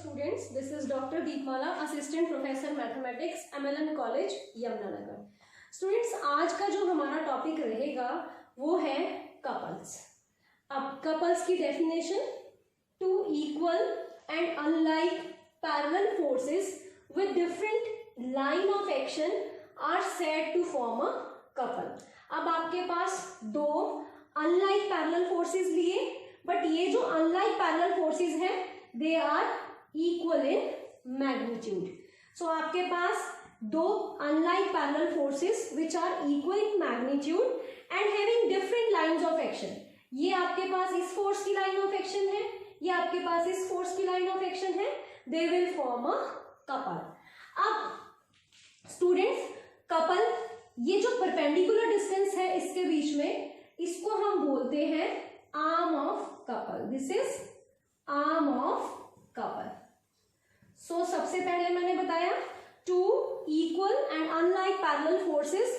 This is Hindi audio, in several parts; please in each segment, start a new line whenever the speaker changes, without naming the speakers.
students, this is Dr. Deepmala, Assistant Professor Mathematics, MLN College, Yamunanagar. Students, आज का जो हमारा टॉपिक रहेगा वो है कपल्स। अब कपल्स की definition, two equal and unlike parallel forces with different line of action are said to form a couple. अब आपके पास दो अनलाइक पैरेलल फोर्सेस लिए, बट ये जो अनलाइक पैरेलल फोर्सेस हैं they are equal in magnitude. So आपके पास दो unlike parallel forces which are equal in magnitude and having different lines of action. ये आपके पास इस फोर्स की लाइन ऑफ एक्शन है, ये आपके पास इस फोर्स की लाइन ऑफ एक्शन है, they will form a couple. अब स्टूडेंट्स, कपल, ये जो परपेंडिकुलर डिस्टेंस है इसके बीच में, इसको हम बोलते हैं arm of couple. This is arm of couple. So सबसे पहले मैंने बताया two equal and unlike parallel forces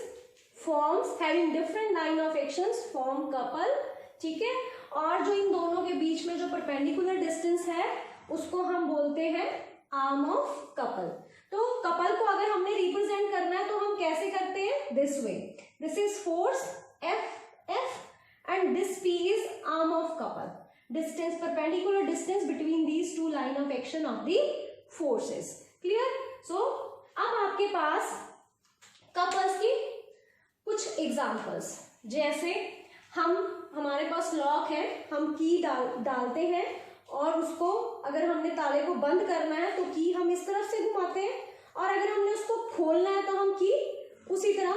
forms having different line of actions form couple. ठीक है, और जो इन दोनों के बीच में जो परपेंडिकुलर डिस्टेंस है उसको हम बोलते हैं आर्म ऑफ कपल। तो कपल को अगर हमने रिप्रेजेंट करना है तो हम कैसे करते हैं? This way, this is force F and this P is arm of couple. Distance, perpendicular distance between these two line of action of the forces. Clear? So अब आपके पास couples की कुछ examples, जैसे हमारे पास लॉक है, हम की डालते हैं और उसको अगर हमने ताले को बंद करना है तो की हम इस तरफ से घुमाते हैं, और अगर हमने उसको खोलना है तो हम की उसी तरह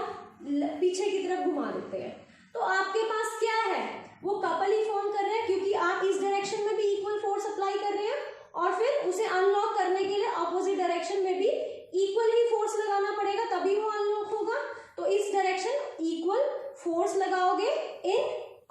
पीछे की तरफ घुमा देते हैं। तो आपके पास क्या है, वो कपल ही फॉर्म कर रहे हैं, क्योंकि आप इस डायरेक्शन में भी इक्वल फोर्स अप्लाई कर रहे हैं और फिर उसे अनलॉक करने के लिए ऑपोजिट डायरेक्शन में भी इक्वल ही फोर्स लगाना पड़ेगा, तभी वो अनलॉक होगा। तो इस डायरेक्शन इक्वल फोर्स लगाओगे इन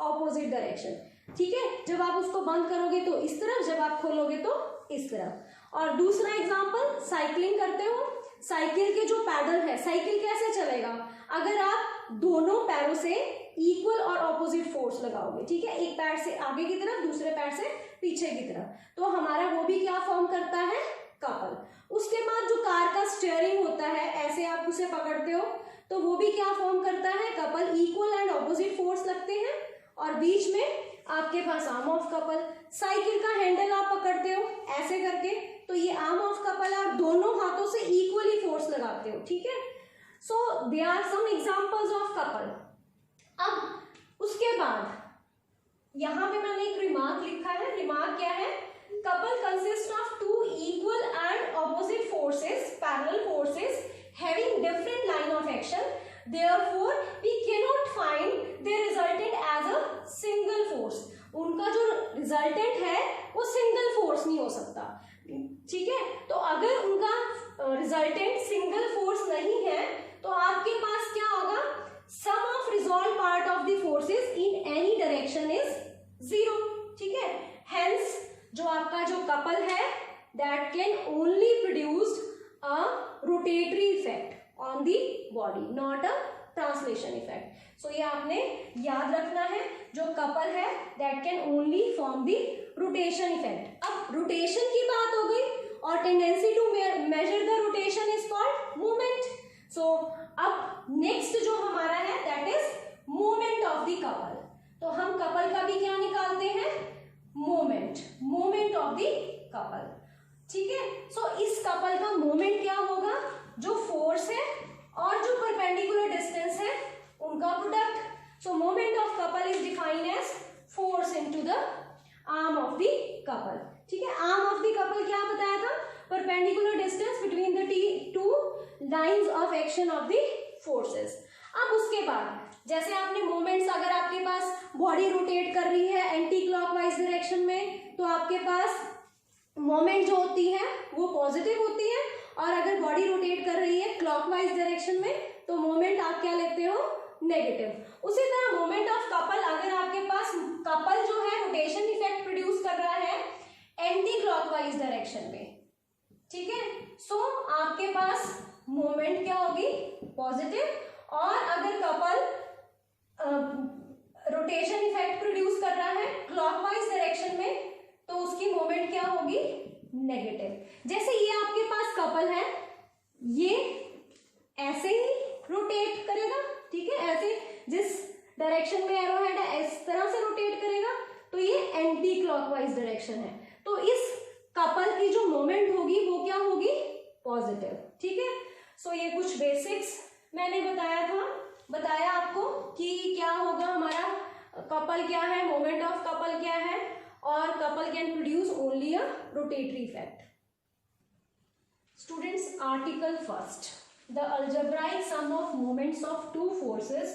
ऑपोजिट डायरेक्शन। ठीक है, जब आप उसको बंद करोगे तो इस तरफ, जब आप खोलोगे तो इस तरफ। और दूसरा एग्जाम्पल, साइकिलिंग करते हो, साइकिल के जो पैडल है, साइकिल कैसे चलेगा? अगर आप दोनों पैरों से इक्वल और ऑपोजिट फोर्स लगाओगे, ठीक है, एक पैर से आगे की तरफ, दूसरे पैर से पीछे की तरफ, तो हमारा वो भी क्या फॉर्म करता है? कपल। उसके बाद जो कार का स्टीयरिंग होता है, ऐसे आप उसे पकड़ते हो तो वो भी क्या फॉर्म करता है? Couple. Equal and opposite force लगते हैं और बीच में आपके पास आर्म ऑफ कपल। साइकिल का हैंडल आप पकड़ते हो ऐसे करके, तो ये आर्म ऑफ कपल, आप दोनों हाथों से इक्वली फोर्स लगाते हो। ठीक है, so there are some examples of couple. अब उसके बाद यहां पे मैंने एक रिमार्क लिखा है। रिमार्क क्या है? Couple consist of two equal and opposite forces, parallel forces having different line of action, therefore we cannot find their resultant as a single force. उनका जो रिजल्टेंट है वो सिंगल फोर्स नहीं हो सकता। ठीक है, तो अगर उनका रिजल्टेंट सिंगल फोर्स नहीं है तो आपके पास क्या होगा? Sum of resolved part of the forces in any direction is zero. ठीक है, हेंस जो आपका जो कपल है that can only produce a rotatory effect on the body, not a translation effect. So ये आपने याद रखना है, जो कपल है that can only form the rotation effect. अब रोटेशन की बात हो गई और tendency to measure the rotation is called movement. सो अब नेक्स्ट जो हमारा है that is movement of the couple. तो हम कपल का भी क्या निकालते हैं? Moment, moment of the couple. ठीक है, सो इस कपल का मोमेंट क्या होगा? जो फोर्स है और जो परपेंडिकुलर डिस्टेंस है उनका product. So moment of couple is defined as force into the arm of the couple. ठीक है, आर्म ऑफ द कपल क्या बताया था? Perpendicular distance between the two lines of action of the forces. अब उसके बाद जैसे आपने मोमेंट्स, अगर आपके पास बॉडी रोटेट कर रही है एंटी क्लॉकवाइज डायरेक्शन में, तो आपके पास मोमेंट जो होती है वो पॉजिटिव होती है, और अगर बॉडी रोटेट कर रही है क्लॉकवाइज डायरेक्शन में तो मोमेंट आप क्या लेते हो? नेगेटिव। उसी तरह मोमेंट ऑफ कपल, अगर आपके पास कपल जो है रोटेशन इफेक्ट प्रोड्यूस कर रहा है एंटी क्लॉकवाइज डायरेक्शन में, ठीक है, सो आपके पास मोमेंट क्या होगी? पॉजिटिव। और अगर कपल रोटेशन इफेक्ट प्रोड्यूस कर रहा है क्लॉकवाइज डायरेक्शन में तो उसकी मोमेंट क्या होगी? नेगेटिव। जैसे ये आपके पास कपल है, ये ऐसे ही रोटेट करेगा, ठीक है, ऐसे जिस डायरेक्शन में एरो हेड है इस तरह से रोटेट करेगा, तो ये एंटी क्लॉकवाइज डायरेक्शन है, तो इस कपल की जो मोमेंट होगी वो क्या होगी, पॉजिटिव, ठीक है। सो ये कुछ बेसिक्स मैंने बताया आपको कि क्या होगा, हमारा कपल क्या है, मोमेंट ऑफ कपल क्या है, और couple can produce only a rotatory effect. Students, article first, the algebraic sum of moments of two forces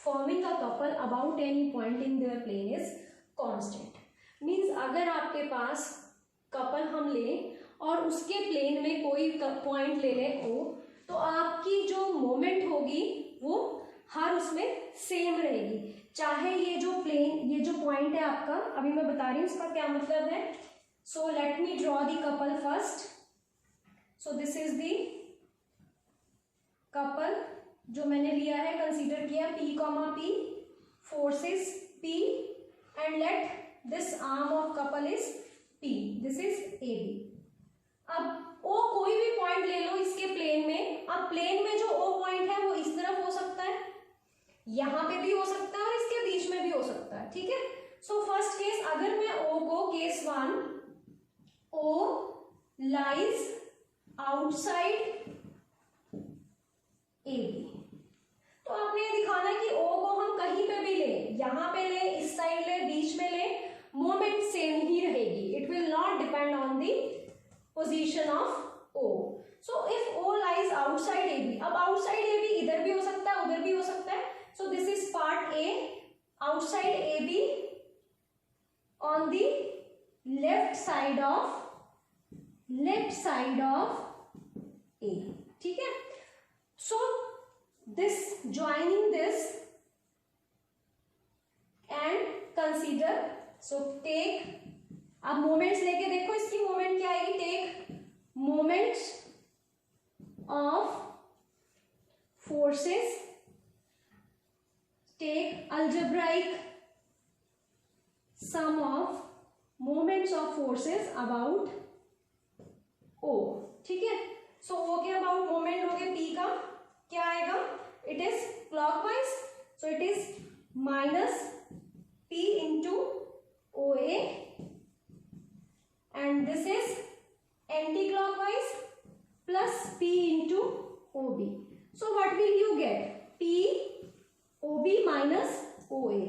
forming a couple about any point in their plane is constant. Means अगर आपके पास कपल हम लें और उसके प्लेन में कोई पॉइंट ले लें ओ, तो आपकी जो मोमेंट होगी वो हर उसमें सेम रहेगी, चाहे ये जो प्लेन, ये जो पॉइंट है आपका, अभी मैं बता रही हूँ इसका क्या मतलब है। So let me draw the couple first. So this is the couple जो मैंने लिया है, कंसीडर किया P, P, forces P, and let this arm of couple is P, this is AB। अब O कोई भी पॉइंट ले लो इसके प्लेन में, अब प्लेन में जो O पॉइंट है वो इस तरफ हो सकता है, यहां पे भी हो सकता है और इसके बीच में भी हो सकता है, ठीक है। सो फर्स्ट केस, अगर मैं O को, case 1, O lies outside AB, तो आपने ये दिखाना है कि O को हम कहीं पे भी ले, यहां पे ले, इस साइड ले, बीच में ले, मोमेंट सेम ही रहेगी, it will not depend on the position of O। So if O lies outside AB, अब आउटसाइड AB इधर भी हो सकता है, उधर भी हो सकता है, so this is part A, outside AB on the left side of A, ठीक है। so this joining this and consider, so take, अब मोमेंट्स लेके देखो, इसकी मोमेंट क्या आएगी, take moments of forces, take algebraic sum of moments of forces about O, ठीक है। सो O के अबाउट मोमेंट हो गए P का, क्या आएगा, it is clockwise, so it is minus P into OA, and this is anti clockwise plus P into OB। So what will you get, P OB minus OA.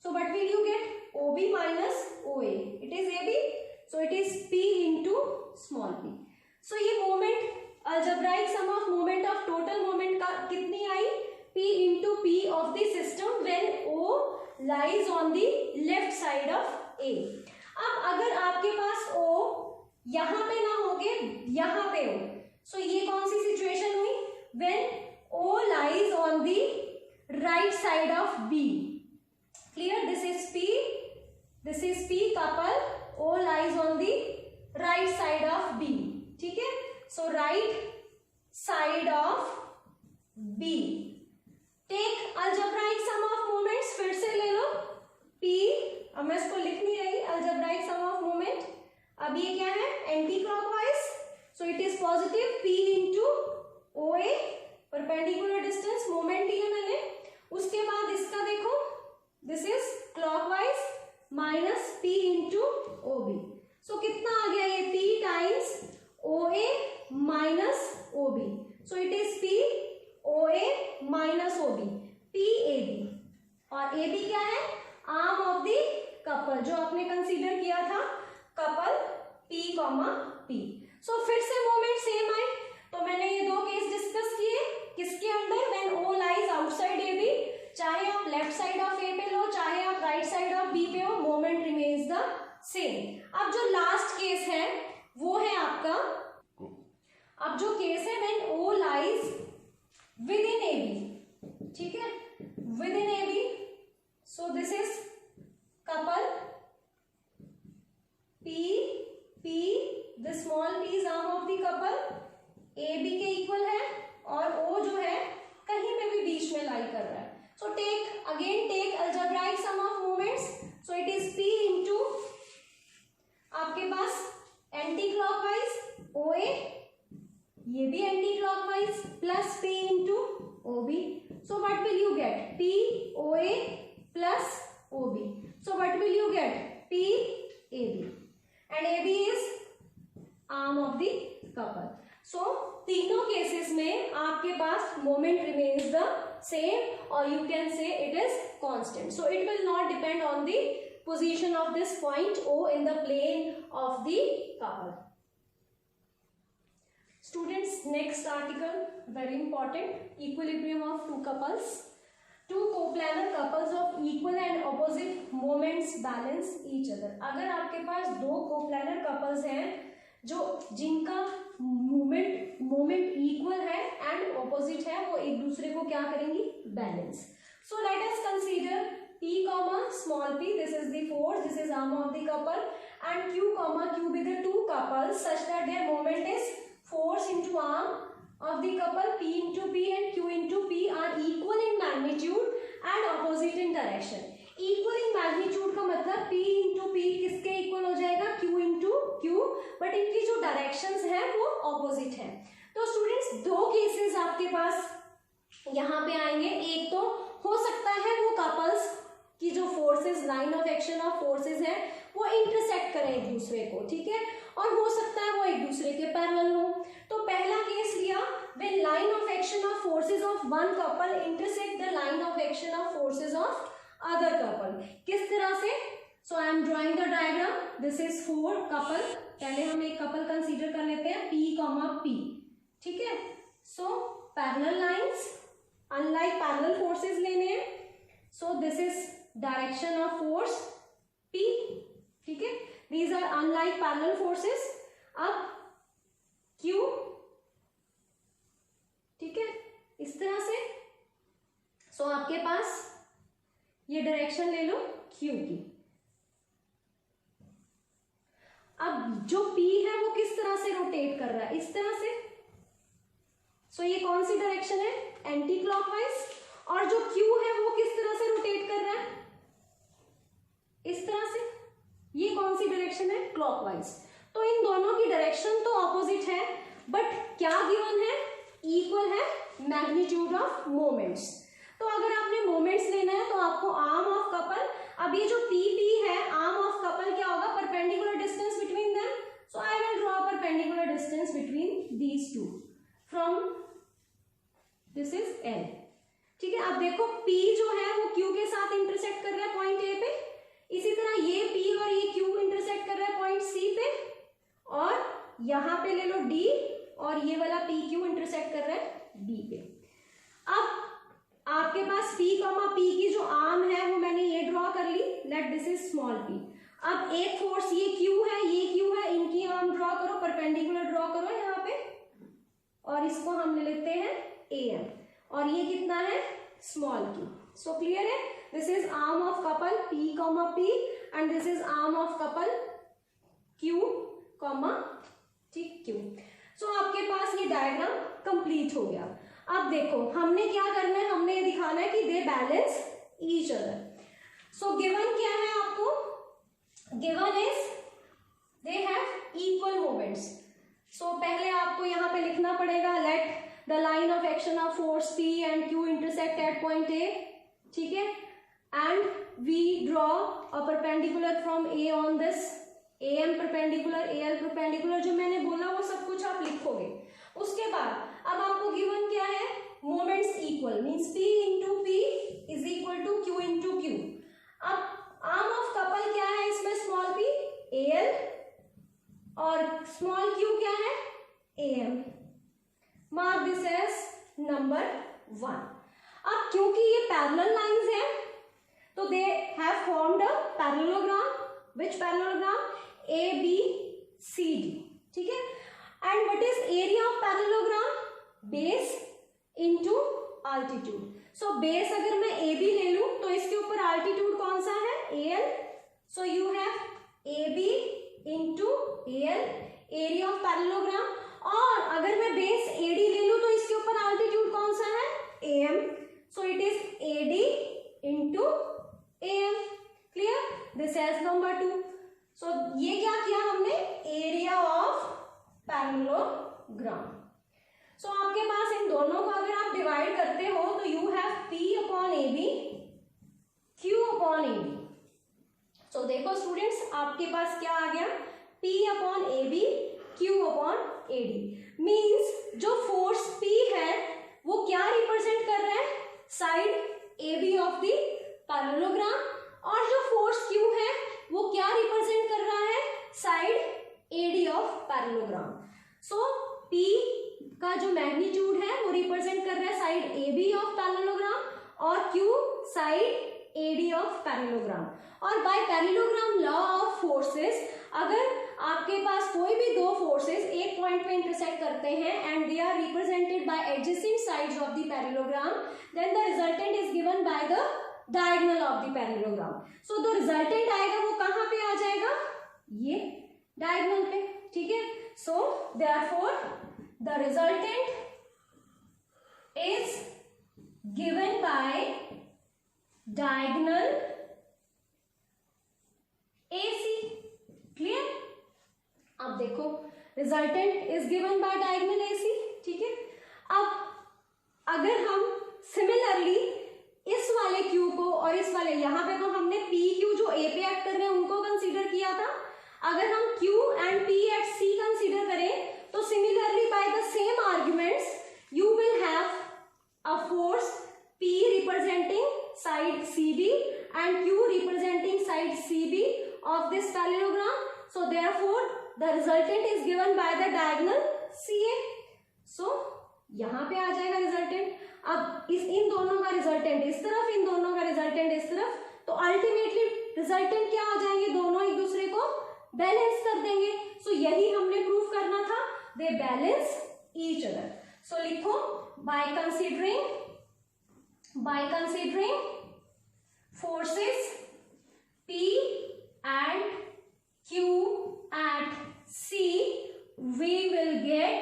So what will you get? OB minus OA. It is AB. So it is P into small p. So ये moment, algebraic sum of moment of total moment का कितनी आई? P into P of the system when O lies on the left side of A. अब अगर आपके पास O यहाँ पे ना होगे, यहाँ पे हो, so ये कौन सी situation हुई? When O lies on the right side of B. Clear? This is P couple, O lies on the right side of B, ठीक है। So right side of B, take algebraic sum of moments, फिर से ले लो P, अब मैं इसको लिख नहीं रही, algebraic sum of moment, अब ये क्या है, anti clockwise, so it is positive P into OA, perpendicular distance, moment लिया मैंने। उसके बाद इसका देखो, this is clockwise minus P into OB, सो कितना आ गया ये, P times OA minus OB, so it is P OA minus OB, PAB, और AB क्या है, आर्म ऑफ द कपल जो आपने कंसीडर किया था, कपल P, P। सो फिर से मोमेंट सेम आए, तो मैंने ये दो केस डिस्कस किए, किसके अंदर, when O lies outside AB, चाहे आप लेफ्ट साइड ऑफ A पे लो, चाहे आप राइट साइड ऑफ B पे हो, मोमेंट रिमेन्स द सेम। अब जो लास्ट केस है वो है आपका, अब जो केस है when O lies with in AB, ठीक है, with in AB, so this is couple P, the small p is arm of the couple, AB के इक्वल है, और O जो है कहीं पे भी बीच में लाई कर रहा है। So take algebraic sum of moments, so it is P into आपके पास एंटी क्लॉक ये भी anti clockwise plus P into OB. So what will you get? POA plus OB. So what will you get? PAB. And AB is arm of the couple. So तीनों केसेस में आपके पास मोमेंट रिमेन्स द सेम और you can say it is constant. So it will not depend on the position of this point O in the plane of the couple. Students, next article very important. Equilibrium of two couples. Two coplanar couples of equal and opposite moments balance each other. अगर आपके पास दो coplanar couples हैं जो जिनका मोमेंट इक्वल है एंड ऑपोजिट है, वो एक दूसरे को क्या करेंगी? Balance. So let us consider P comma small p, this is the force, this is arm of the couple, and Q comma Q be the two couples such that their moment is force into arm of the couple. P into P and Q into P are equal in magnitude and opposite in direction. Equal in magnitude का मतलब P into P किसके इक्वल हो जाएगा? Q into Q, बट इनकी जो डायरेक्शंस हैं वो ऑपोजिट है. तो स्टूडेंट्स दो केसेस आपके पास यहाँ पे आएंगे. एक तो हो सकता है वो कपल्स की जो forces, line of action of forces है वो इंटरसेक्ट करें एक दूसरे को, ठीक है, और हो सकता है वो एक दूसरे के पैरेलल हो. तो पहला केस लिया when line of action of forces of one couple intersect the line of action of forces of other couple. किस तरह से? So I am drawing the diagram. This is for couple. पहले हम एक कपल कंसीडर कर लेते हैं P कॉमा P, ठीक है. So parallel lines, unlike parallel forces लेने हैं. So this is direction of force P, ठीक है. These are unlike parallel forces. अब Q, ठीक है, इस तरह से. सो आपके पास ये डायरेक्शन ले लो Q की. अब जो P है वो किस तरह से रोटेट कर रहा है? इस तरह से. सो ये कौन सी डायरेक्शन है? Anti clockwise. और जो Q है वो किस तरह से रोटेट कर रहा है? इस तरह से. ये कौन सी डायरेक्शन है? क्लॉकवाइज. तो इन दोनों की डायरेक्शन तो ऑपोजिट है, बट क्या गिवन है? इक्वल है मैग्नीट्यूड ऑफ मोमेंट्स. तो अगर आपने मोमेंट्स लेना है तो आपको आर्म ऑफ कपल, अब ये जो PP है आर्म ऑफ कपल क्या होगा? Perpendicular distance between them. So I will draw perpendicular distance between these two from this is L, ठीक है. अब देखो P जो है वो Q के साथ इंटरसेक्ट कर रहा है पॉइंट A पे. इसी तरह ये P और ये Q इंटरसेक्ट कर रहा है पॉइंट C पे, और यहां पे ले लो D और ये वाला PQ इंटरसेक्ट कर रहा है B पे. अब आपके पास P कॉमा P की जो आर्म है वो मैंने ये ड्रॉ कर ली. Let this is small p. अब एक फोर्स ये Q है, ये Q है, इनकी आर्म ड्रॉ करो, परपेंडिकुलर ड्रॉ करो यहाँ पे, और इसको हम ले लेते हैं AM, और ये कितना है? Small q. सो क्लियर है? This is arm of couple P comma P and this is arm of couple Q comma ठीक Q. सो आपके पास ये डायग्राम कंप्लीट हो गया. अब देखो हमने क्या करना है? हमने ये दिखाना है कि they balance each other. So given क्या है आपको? Given is they have equal moments. So पहले आपको यहाँ पे लिखना पड़ेगा let the line of action of force P and Q intersect at point A, ठीक है, and we draw a perpendicular from A on this. AM perpendicular, AL perpendicular, जो मैंने बोला वो सब कुछ आप लिखोगे. उसके बाद अब आपको गिवन क्या है? Moments equal means P into P is equal to Q into Q. अब आर्म ऑफ कपल क्या है इसमें? स्मॉल p AL, और स्मॉल q क्या है? AM. Mark this as number 1. अब क्योंकि ये पैरेलल लाइंस हैं तो they have formed a parallelogram. Which parallelogram? ABCD, ठीक है. And what is area of parallelogram? Base into altitude. So base अगर मैं AB ले लूं तो इसके ऊपर आल्टीट्यूड कौन सा है? AL. So you have AB into AL, area of parallelogram. और अगर मैं बेस AD ले लूं तो इसके ऊपर आल्टीट्यूड कौन सा है? AM. So it is AD into AM. Clear? This is number 2. सो ये क्या किया हमने? Area of parallelogram. सो आपके पास इन दोनों को अगर आप डिवाइड करते हो तो you have P upon A B, Q upon A B. So देखो स्टूडेंट्स, आपके पास क्या आ गया, P upon A B, Q upon A D. Means जो फोर्स P है वो क्या रिप्रेजेंट कर रहा है, side A B of the parallelogram, और जो फोर्स Q है वो क्या रिप्रेजेंट कर रहा है, side A D of parallelogram. So P का जो मैग्नीट्यूड है वो रिप्रेजेंट कर रहा है side A B of parallelogram और Q side A D of parallelogram. और by parallelogram law of forces, अगर आपके पास कोई भी दो फोर्सेस एक पॉइंट पे इंटरसेक्ट करते हैं and they are represented by adjacent sides of the parallelogram, then the resultant is given by the diagonal of the parallelogram. So जो रिजल्टेंट आएगा वो कहां पे आ जाएगा, ये डायगोनल पे, ठीक है। So therefore the resultant is given bye diagonal AC, clear. अब देखो resultant is given bye diagonal AC, ठीक है। अब अगर हम सिमिलरली इस वाले Q को और इस वाले, यहाँ पे तो हमने PQ जो A पे एक्ट कर रहे हैं उनको कंसीडर किया था, अगर हम Q and P at C consider करें तो similarly by the same arguments you will have a force P representing side CB and Q representing side CB of this parallelogram. So therefore the resultant is given by the diagonal CA. So यहाँ पे आ जाएगा रिजल्टेंट। अब इन दोनों का रिजल्टेंट इस तरफ, इन दोनों का रिजल्टेंट इस तरफ, तो अल्टीमेटली रिजल्टेंट क्या आ जाएंगे, दोनों एक दूसरे को बैलेंस कर देंगे। सो यही हमने प्रूव करना था, they balance each other. So लिखो by considering forces P and Q at C, we will get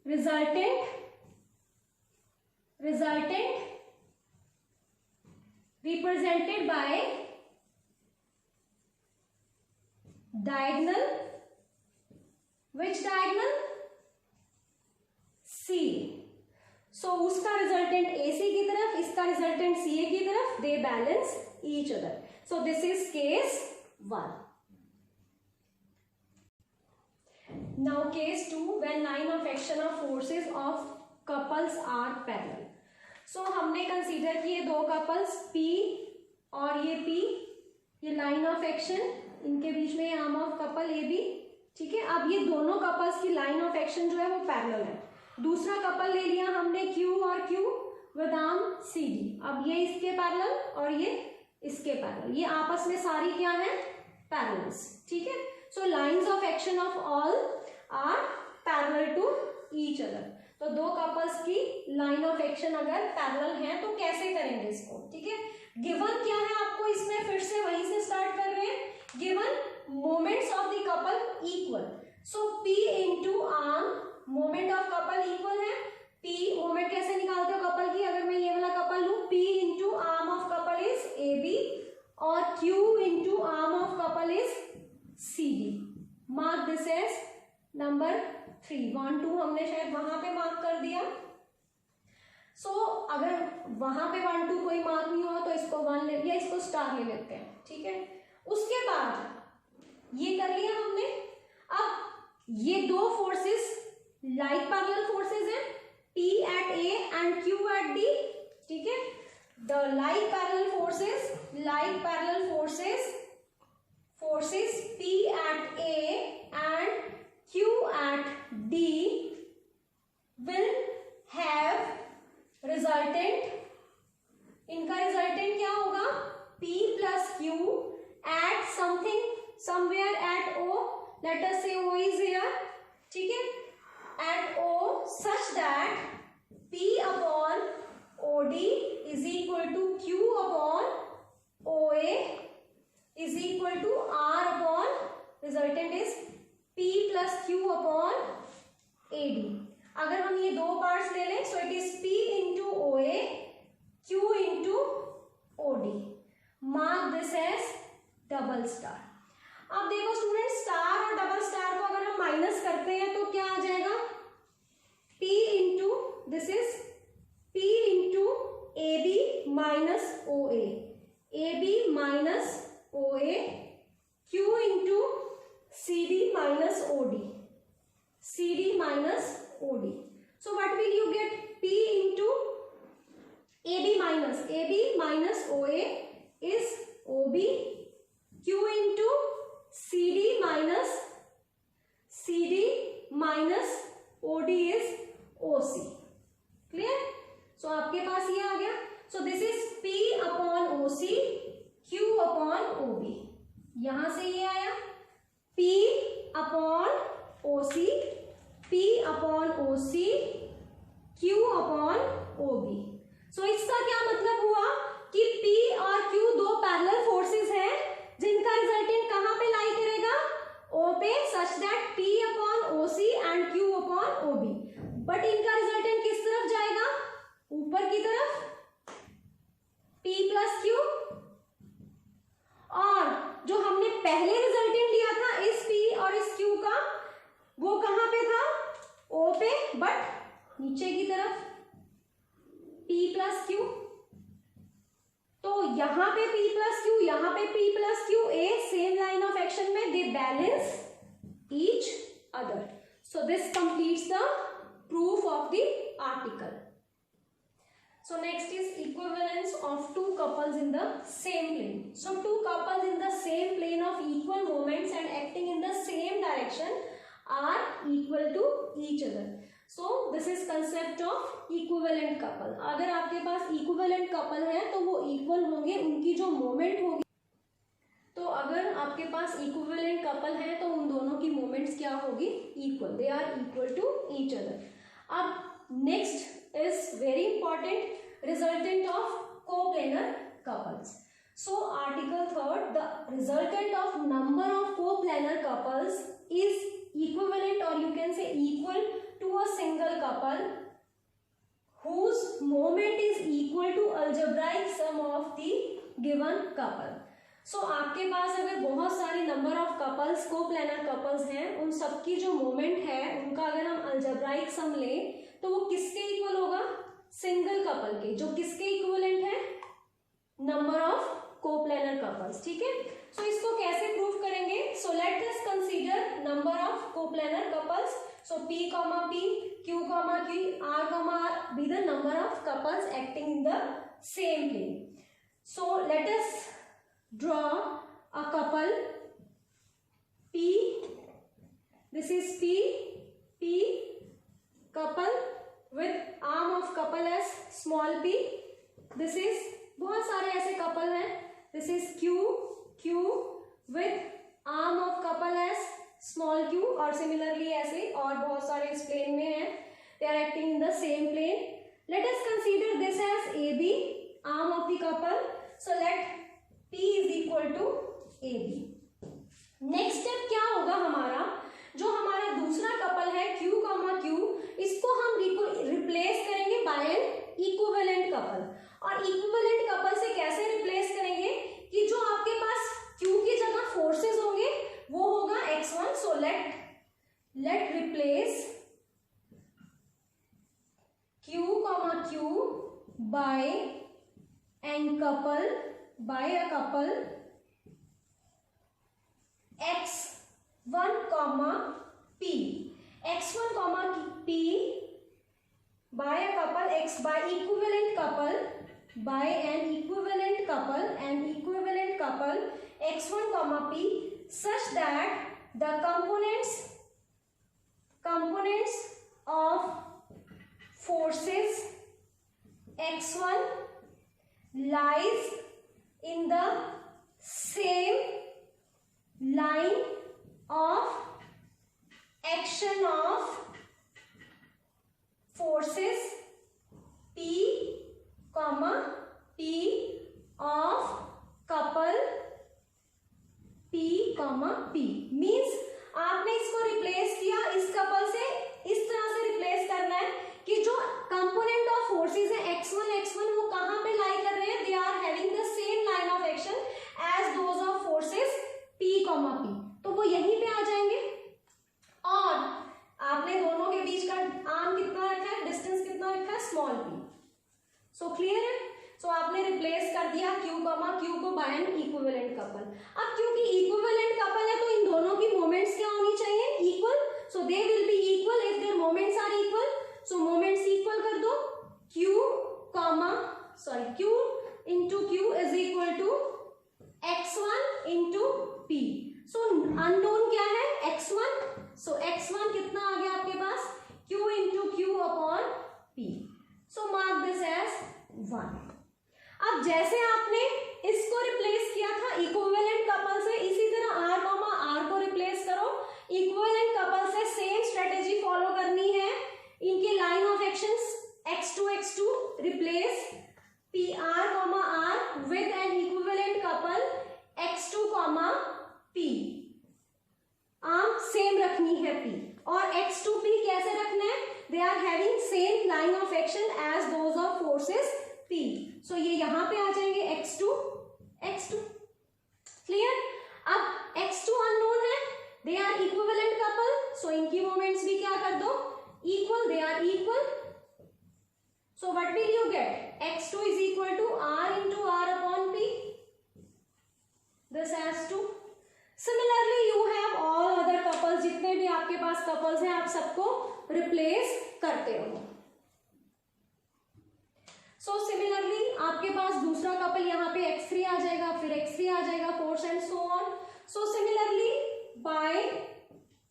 resultant represented by diagonal, which diagonal, C। सो उसका रिजल्टेंट AC की तरफ, इसका रिजल्टेंट CA की तरफ, they balance each other. So this is case 1। Now case 2, when line of action of forces of couples are parallel. So हमने कंसीडर किए दो कपल्स P और ये P, ये लाइन ऑफ एक्शन, इनके बीच में आर्म ऑफ कपल AB, ठीक है। अब ये दोनों कपल्स की लाइन ऑफ एक्शन जो है वो पैरेलल है। दूसरा कपल ले लिया हमने Q और Q विद आर्म CD। अब ये इसके पैरेलल और ये इसके पैरेलल, ये आपस में सारी क्या है, पैरेलल्स, ठीक है। So lines of action of all are parallel to each other. तो दो कपल्स की लाइन ऑफ एक्शन अगर पैरेलल है तो कैसे करेंगे इसको, ठीक है। गिवन क्या है आपको, इसमें फिर से वहीं से स्टार्ट कर रहे हैं, given moments of the couple equal. So P into arm, moment of couple equal है, P मोमेंट कैसे निकालते हो कपल की, अगर मैं ये वाला कपल लूं, P into arm of couple is AB और Q into arm of couple is CD। Mark this as number 3। 1 2 हमने शायद वहां पे मार्क कर दिया। सो अगर वहां पे 1 2 कोई मार्क नहीं हुआ तो इसको 1 ले लिया, इसको स्टार ले लेते हैं, ठीक है। उसके बाद ये कर लिया हमने। अब ये दो फोर्सेस लाइक पैरेलल फोर्सेस हैं, P at A and Q at D, ठीक है। The like parallel forces P at A and Q at D will have resultant, इनका रिजल्टेंट क्या होगा, P plus Q at something somewhere at O, let us say O is here, ठीक है, at O such that P upon OD is equal to Q upon OA is equal to R upon, resultant is P plus Q upon AD। अगर हम ये दो पार्ट्स ले लें, so it is P into OA, Q into OD। Mark this as double star. अब देखो स्टूडेंट, स्टार और डबल स्टार को अगर हम माइनस करते हैं तो क्या आ जाएगा, this is P into A B minus O A B minus O A, Q into C D minus O D, C D minus O D. So what will you get? P into AB minus OA is OB. Q into CD minus OD is OC. Clear? So आपके पास ये आ गया. So this is P upon OC, Q upon OB. यहां से ये आया P upon OC, P upon OC, Q upon OB. So इसका क्या मतलब हुआ कि P और Q दो पैरेलल फोर्सेस हैं जिनका रिजल्टेंट कहां पे लाई करेगा? O पे, such that P upon OC and Q upon OB. But इनका रिजल्टेंट किस तरफ जाएगा? ऊपर की तरफ, P प्लस Q. और जो हमने पहले रिजल्टेंट लिया था इस P और इस Q का, वो कहां पे था? O पे, बट नीचे की तरफ P प्लस Q. तो यहां पे P प्लस Q, यहां पे P plus Q, a same line of action में they balance each other. So this completes the proof of the article. So next is equivalence of two couples in the same plane. So two couples in the same plane of equal moments and acting in the same direction are equal to each other. So this is concept of equivalent couple. अगर आपके पास equivalent couple है तो वो equal होंगे, उनकी जो moment होगी. तो अगर आपके पास equivalent couple है तो उन दोनों की moments क्या होगी? Equal. They are equal to each other. अब next is very important, resultant of coplanar couples. So article 3rd, the resultant of number of coplanar couples is equivalent or you can say equal to a single couple whose moment is equal to algebraic sum of the given couple. So आपके पास अगर बहुत सारे number of couples coplanar couples हैं, उन सबकी जो मोमेंट है उनका अगर हम अल्जेब्राइक सम लें तो वो किसके इक्वल होगा? सिंगल कपल के, जो किसके इक्विवेलेंट है? Number of coplanar couples. ठीक है. सो इसको कैसे प्रूव करेंगे? So let us consider number of coplanar couples. So P, P, Q, Q, R, be the number of couples acting in the same plane. So let us draw a couple P. This is P couple with arm of couple as small p. This is बहुत सारे ऐसे couple हैं. This is Q with arm of couple as small q, और similarly ऐसे और बहुत सारे इस plane में हैं. They are acting in the same plane. Let us consider this as AB, arm of the couple. So let P is equal to AB. Next step क्या होगा हमारा? जो हमारा दूसरा कपल है Q, इसको हम रिप्लेस करेंगे बाय एन इक्विवेलेंट कपल. और इक्विवेलेंट कपल से कैसे रिप्लेस करेंगे कि जो आपके पास Q की जगह फोर्सेस होंगे वो होगा x1. So let replace Q, by an couple, by a couple x1, p. x1, p by a couple x by equivalent couple by an equivalent couple x1, p such that the components of forces x1 lies in the same line of action of forces P, P of couple P, P. Means आपने इसको रिप्लेस किया, इस कपल से इस तरह से रिप्लेस करना है कि जो कंपोनेंट ऑफ फोर्सेस है x1 वो कहां पे लाई कर रहे हैं? They are having the same line of action as those of forces P, P. तो वो यहीं पे आ जाएंगे. और सो क्लियर है। सो आपने रिप्लेस कर दिया Q, Q को बाय एन इक्विवेलेंट कपल। अब क्योंकि इक्विवेलेंट कपल है तो इन दोनों की मोमेंट्स क्या होनी चाहिए, equal. So they will be equal if their moments are equal. So moments equal कर दो, Q into Q is equal to x1 into P। So unknown क्या है, x1। सो x1 कितना आ गया आपके पास, Q into Q upon P। So mark this as 1। अब जैसे आपने इसको रिप्लेस किया था इक्विवेलेंट कपल से, इसी तरह R को रिप्लेस करो इक्विवेलेंट कपल से। सेम स्ट्रेटेजी फॉलो करनी है। इनके line of actions x2 replace PR, R with an equivalent couple x2, P। Same रखनी है P और x2P कैसे रखना है, they are having same line of action as those of forces P। So ये यहां पे आ जाएंगे x2। क्लियर। अब x2 अननोन है, they are equivalent couple. So इनकी मोमेंट्स भी क्या कर दो, equal, they are equal. So what will you get? x2 is equal to R into R upon P. This has to. Similarly, you have all other couples. जितने भी आपके पास couples हैं, आप सबको replace करते हो। So similarly, आपके पास दूसरा couple यहाँ पे x3 आ जाएगा, फिर x3 आ जाएगा, force and so on. So similarly, by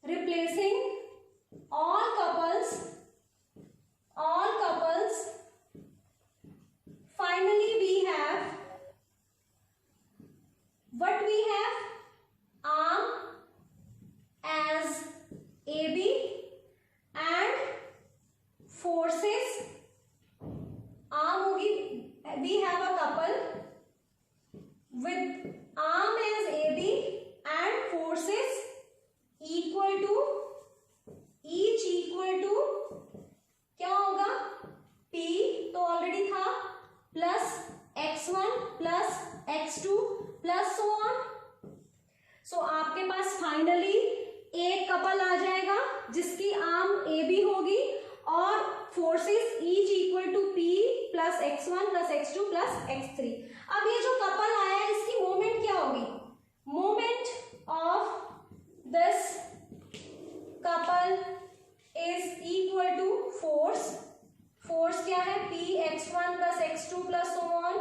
replacing all couples, finally we have what we have, arm as AB and forces, arm होगी, we have a couple with arm as AB and forces equal to, each equal to क्या होगा, P तो ऑलरेडी था, plus x1 plus x2 plus so on। सो आपके पास फाइनली एक कपल आ जाएगा जिसकी आर्म AB होगी और forces each equal to P plus x1 plus x2 plus x3। अब ये जो कपल आया है इसकी मोमेंट क्या होगी, moment of this couple is equal to force. Force क्या है, P x1 plus x2 plus so on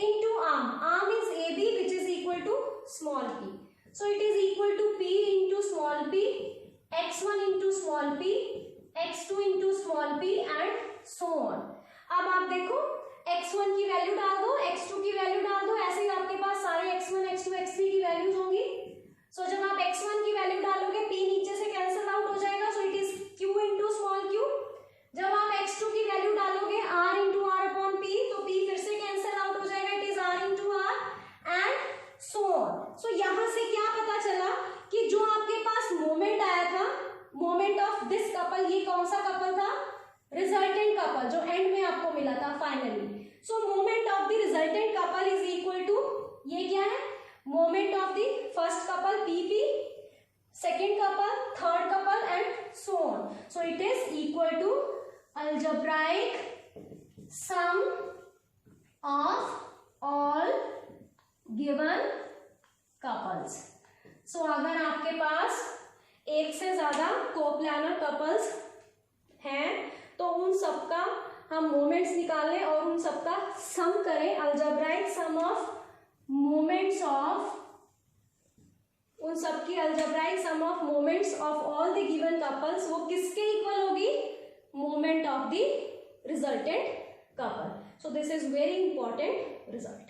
into arm. Arm is AB which is equal to small p. So it is equal to P into small p, x1 into small p, x2 into small p and so on. अब आप देखो x1 की वैल्यू डाल दो, x2 की वैल्यू डाल दो, ऐसे ही आपके पास सारे x1, x2, x3 की वैल्यूज होंगी। सो जब आप x1 की वैल्यू डालोगे P नीचे से कैंसिल आउट हो जाएगा, सो it is Q into small q। जब आप x2 की वैल्यू डालोगे R into R upon P, तो P फिर से कैंसिल आउट हो जाएगा, it is R into R and so on। सो यहां से क्या पता चला कि जो आपके पास मोमेंट आया था, मोमेंट ऑफ दिस कपल, ये कौन सा कपल था, रिजल्टेंट कपल, जो एंड में आपको मिला था finally. So moment of the resultant couple is equal to, ये क्या है, moment of the first couple PP, second couple, third couple and so on. So it is equal to algebraic sum of all given couples। So अगर आपके पास एक से ज्यादा कोप्लानर कपल्स हैं तो उन सबका हम मोमेंट्स निकालें और उन सबका सम करें, algebraic sum of moments of, उन सबकी algebraic sum of moments of all the given couples, वो किसके इक्वल होगी, moment of the resultant couple। So this is very important result।